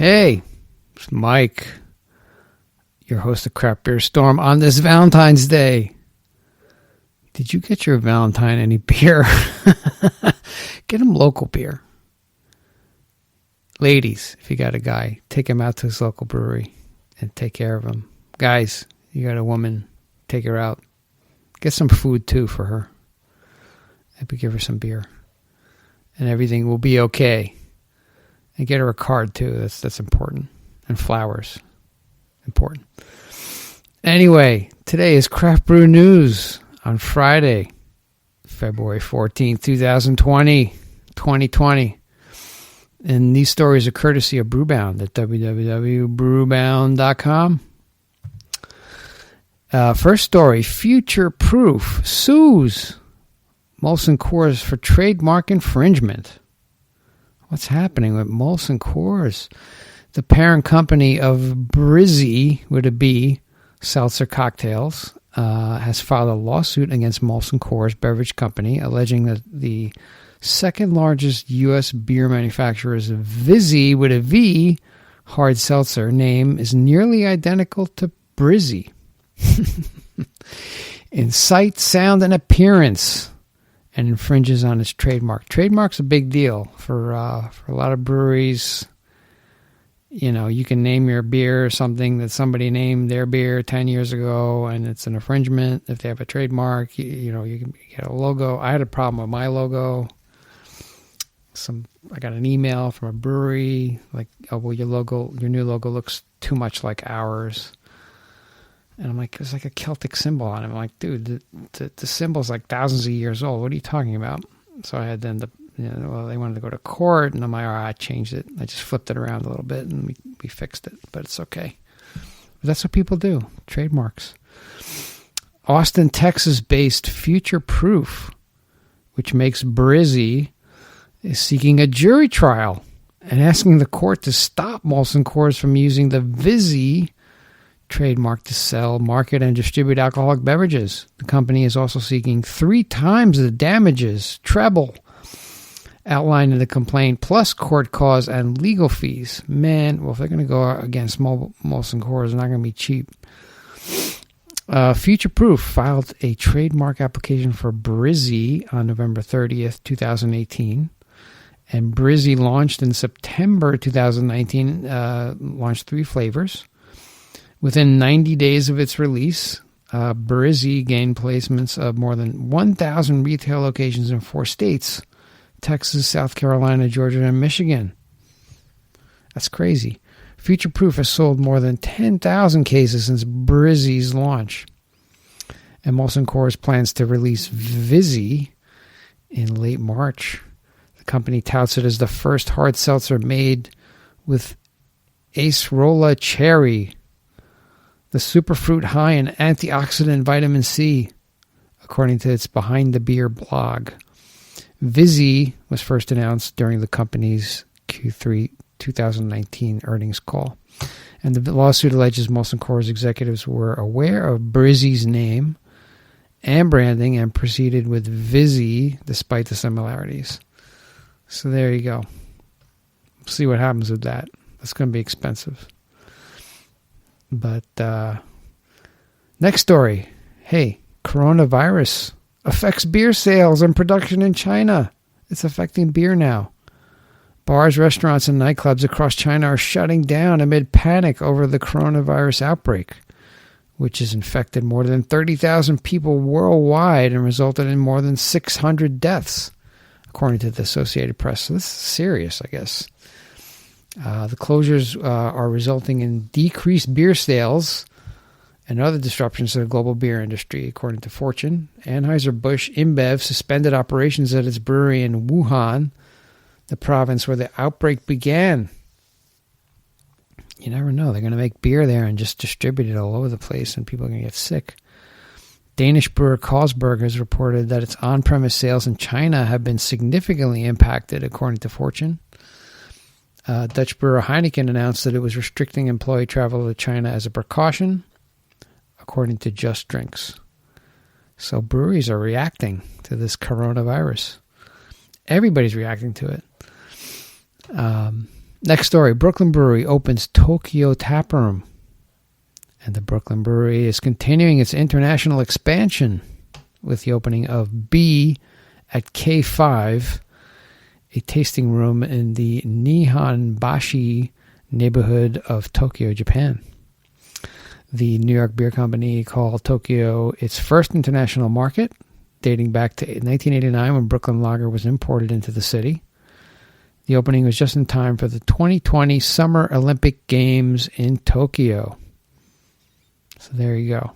Hey, it's Mike, your host of Craft Beer Storm on this Valentine's Day. Did you get your Valentine any beer? Get him local beer. Ladies, if you got a guy, take him out to his local brewery and take care of him. Guys, you got a woman, take her out. Get some food too for her. Maybe give her some beer. And everything will be okay. And get her a card too. That's important. And flowers. Important. Anyway, today is Craft Brew News on Friday, February 14th, 2020. And these stories are courtesy of Brewbound at www.brewbound.com. First story, Future Proof sues Molson Coors for trademark infringement. What's happening with Molson Coors? The parent company of Brizzy, with a B, Seltzer Cocktails, has filed a lawsuit against Molson Coors Beverage Company, alleging that the second largest U.S. beer manufacturer's Vizzy, with a V, Hard Seltzer name is nearly identical to Brizzy in sight, sound, and appearance, and infringes on its trademark. Trademark's a big deal for a lot of breweries. You know, you can name your beer something that somebody named their beer 10 years ago, and it's an infringement. If they have a trademark, you can get a logo. I had a problem with my logo. I got an email from a brewery like, "Oh, well, your new logo looks too much like ours." And I'm like, "It's like a Celtic symbol on it." I'm like, "Dude, the symbol's like thousands of years old. What are you talking about?" So I had then they wanted to go to court, and I'm like, "All right, I changed it. I just flipped it around a little bit, and we fixed it, but it's okay." But that's what people do. Trademarks. Austin, Texas-based Future Proof, which makes Brizzy, is seeking a jury trial and asking the court to stop Molson Coors from using the Vizzy trademark to sell, market, and distribute alcoholic beverages. The company is also seeking 3 times the damages, treble, outlined in the complaint, plus court costs and legal fees. Man, well, if they're going to go against Molson Coors, they're not going to be cheap. Future Proof filed a trademark application for Brizzy on November 30th, 2018. And Brizzy launched in September 2019, launched 3 flavors. Within 90 days of its release, Brizzy gained placements of more than 1,000 retail locations in 4 states: Texas, South Carolina, Georgia, and Michigan. That's crazy. Future Proof has sold more than 10,000 cases since Brizzy's launch. And Molson Coors plans to release Vizzy in late March. The company touts it as the first hard seltzer made with acerola cherry, the superfruit high in antioxidant vitamin C, according to its Behind the Beer blog. Vizzy was first announced during the company's Q3 2019 earnings call. And the lawsuit alleges Molson Coors executives were aware of Brizzy's name and branding and proceeded with Vizzy despite the similarities. So there you go. See what happens with that. That's going to be expensive. But next story. Hey, coronavirus affects beer sales and production in China. It's affecting beer now. Bars, restaurants, and nightclubs across China are shutting down amid panic over the coronavirus outbreak, which has infected more than 30,000 people worldwide and resulted in more than 600 deaths, according to the Associated Press. So this is serious, I guess. The closures are resulting in decreased beer sales and other disruptions to the global beer industry, according to Fortune. Anheuser-Busch InBev suspended operations at its brewery in Wuhan, the province where the outbreak began. You never know. They're going to make beer there and just distribute it all over the place, and people are going to get sick. Danish brewer Carlsberg has reported that its on-premise sales in China have been significantly impacted, according to Fortune. Dutch brewer Heineken announced that it was restricting employee travel to China as a precaution, according to Just Drinks. So breweries are reacting to this coronavirus. Everybody's reacting to it. Next story, Brooklyn Brewery opens Tokyo Taproom. And the Brooklyn Brewery is continuing its international expansion with the opening of B at K5, a tasting room in the Nihonbashi neighborhood of Tokyo, Japan. The New York Beer Company called Tokyo its first international market, dating back to 1989 when Brooklyn Lager was imported into the city. The opening was just in time for the 2020 Summer Olympic Games in Tokyo. So there you go.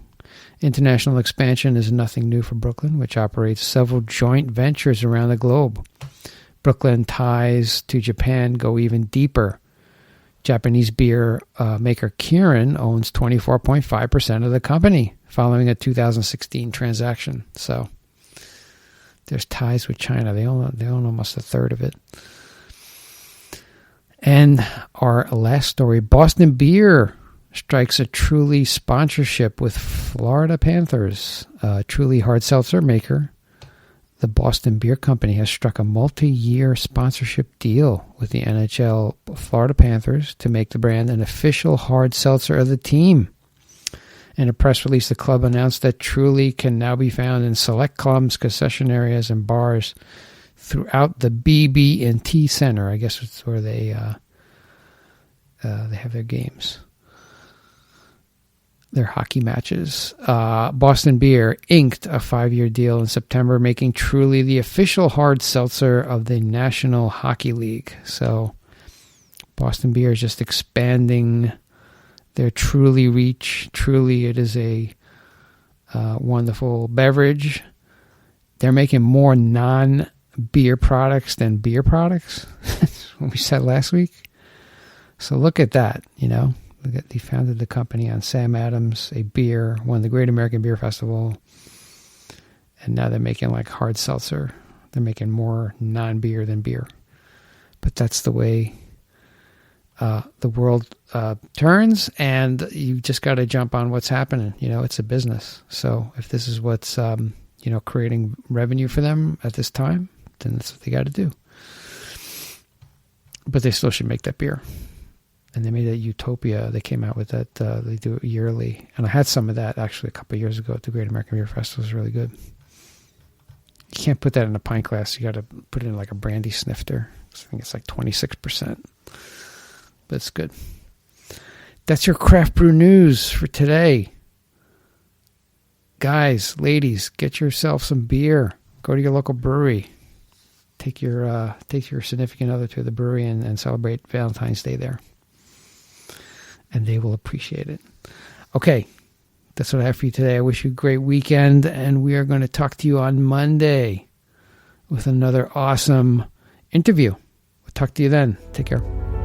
International expansion is nothing new for Brooklyn, which operates several joint ventures around the globe. Brooklyn ties to Japan go even deeper. Japanese beer maker Kirin owns 24.5% of the company following a 2016 transaction. So there's ties with China. They own almost a third of it. And our last story, Boston Beer strikes a Truly sponsorship with Florida Panthers. Truly Hard Seltzer maker, the Boston Beer Company, has struck a multi-year sponsorship deal with the NHL Florida Panthers to make the brand an official hard seltzer of the team. In a press release, the club announced that Truly can now be found in select clubs, concession areas, and bars throughout the BB&T Center. I guess it's where they have their games, their hockey matches. Boston Beer inked a 5-year deal in September, making Truly the official hard seltzer of the National Hockey League. So Boston Beer is just expanding their Truly reach. Truly, it is a wonderful beverage. They're making more non-beer products than beer products. That's what we said last week. So look at that, you know. They founded the company on Sam Adams, a beer, won the Great American Beer Festival, and now they're making like hard seltzer. They're making more non-beer than beer. But that's the way the world turns, and you just got to jump on what's happening. You know, it's a business. So if this is what's creating revenue for them at this time, then that's what they got to do. But they still should make that beer. And they made that Utopia. They came out with that. They do it yearly. And I had some of that actually a couple of years ago at the Great American Beer Festival. It was really good. You can't put that in a pint glass. You got to put it in like a brandy snifter. I think it's like 26%. But it's good. That's your craft brew news for today. Guys, ladies, get yourself some beer. Go to your local brewery. Take your significant other to the brewery and celebrate Valentine's Day there. And they will appreciate it. Okay, that's what I have for you today. I wish you a great weekend, and we are going to talk to you on Monday with another awesome interview. We'll talk to you then. Take care.